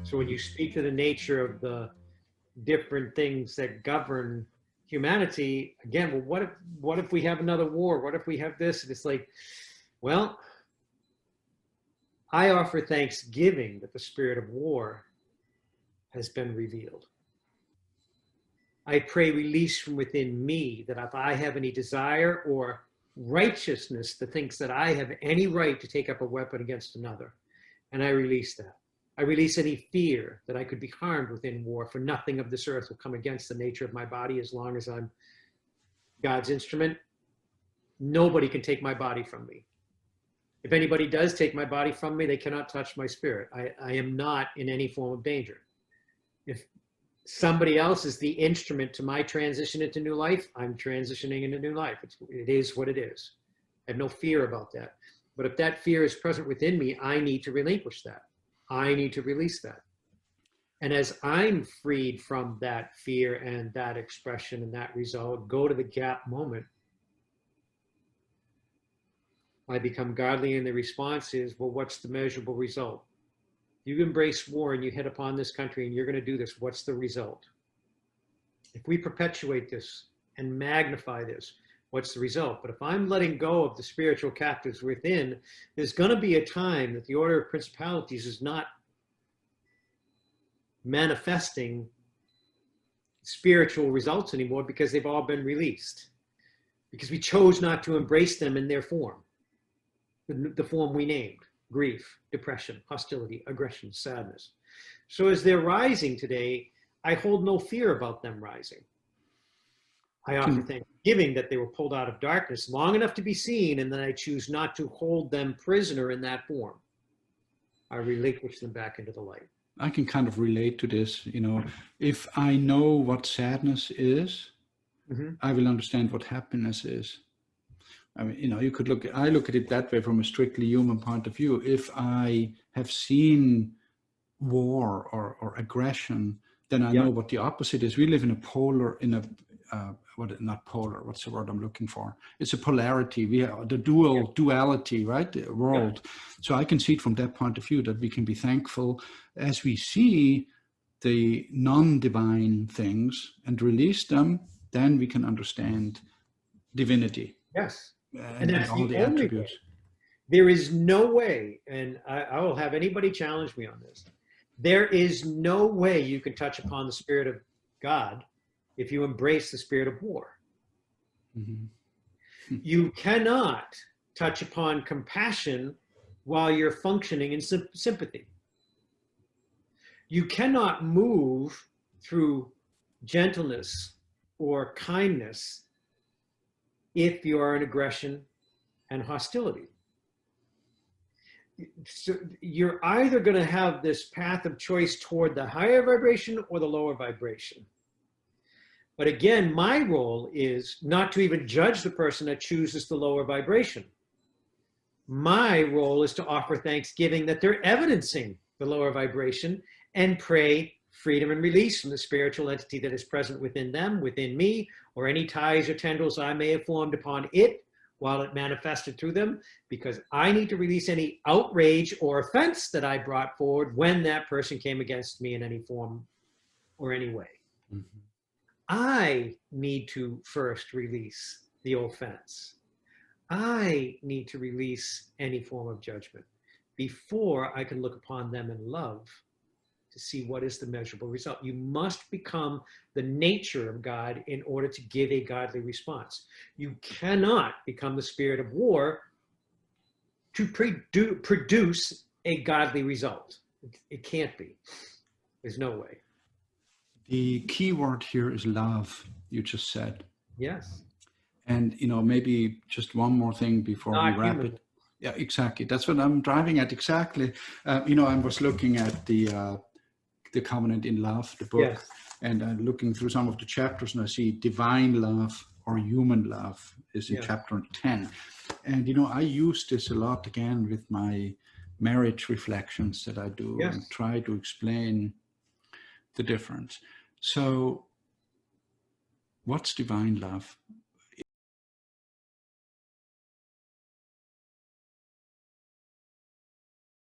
So when you speak to the nature of the different things that govern humanity, again, well, what if we have another war? What if we have this? And it's like, well, I offer thanksgiving that the spirit of war has been revealed. I pray release from within me, that if I have any desire or righteousness that thinks that I have any right to take up a weapon against another, and I release that. I release any fear that I could be harmed within war, for nothing of this earth will come against the nature of my body as long as I'm God's instrument. Nobody can take my body from me. If anybody does take my body from me, they cannot touch my spirit. I am not in any form of danger. If somebody else is the instrument to my transition into new life, I'm transitioning into new life. It is what it is. I have no fear about that. But if that fear is present within me, I need to relinquish that. I need to release that. And as I'm freed from that fear and that expression and that result, go to the gap moment, I become godly, and the response is, well, what's the measurable result? You embrace war and you hit upon this country and you're going to do this. What's the result? If we perpetuate this and magnify this, what's the result? But if I'm letting go of the spiritual captives within, there's going to be a time that the order of principalities is not manifesting spiritual results anymore, because they've all been released. Because we chose not to embrace them in their form, the form we named: grief, depression, hostility, aggression, sadness. So as they're rising today, I hold no fear about them rising. I offer thanksgiving that they were pulled out of darkness long enough to be seen, and then I choose not to hold them prisoner in that form. I relinquish them back into the light. I can kind of relate to this. You know, if I know what sadness is, I will understand what happiness is. I mean, you know, you could I look at it that way from a strictly human point of view. If I have seen war or aggression, then I know what the opposite is. We live in not polar, what's the word I'm looking for? It's a polarity. We have the duality, right? The world. So I can see it from that point of view, that we can be thankful as we see the non-divine things and release them, then we can understand divinity. Yes. And that's all the attributes. There is no way, and I will have anybody challenge me on this. There is no way you can touch upon the Spirit of God if you embrace the spirit of war. You cannot touch upon compassion while you're functioning in sympathy. You cannot move through gentleness or kindness if you are in aggression and hostility. So you're either going to have this path of choice toward the higher vibration or the lower vibration. But again, my role is not to even judge the person that chooses the lower vibration. My role is to offer thanksgiving that they're evidencing the lower vibration, and pray freedom and release from the spiritual entity that is present within them, within me, or any ties or tendrils I may have formed upon it while it manifested through them, because I need to release any outrage or offense that I brought forward when that person came against me in any form or any way. I need to first release the offense. I need to release any form of judgment before I can look upon them in love to see what is the measurable result. You must become the nature of God in order to give a godly response. You cannot become the spirit of war to produce a godly result. It can't be. There's no way. The key word here is love, you just said. Yes. And, you know, maybe just one more thing before we wrap it. Yeah, exactly. That's what I'm driving at. Exactly. You know, I was looking at the Covenant in Love, the book, and I'm looking through some of the chapters, and I see divine love or human love is in chapter 10. And, you know, I use this a lot again with my marriage reflections that I do and try to explain the difference. So what's divine love?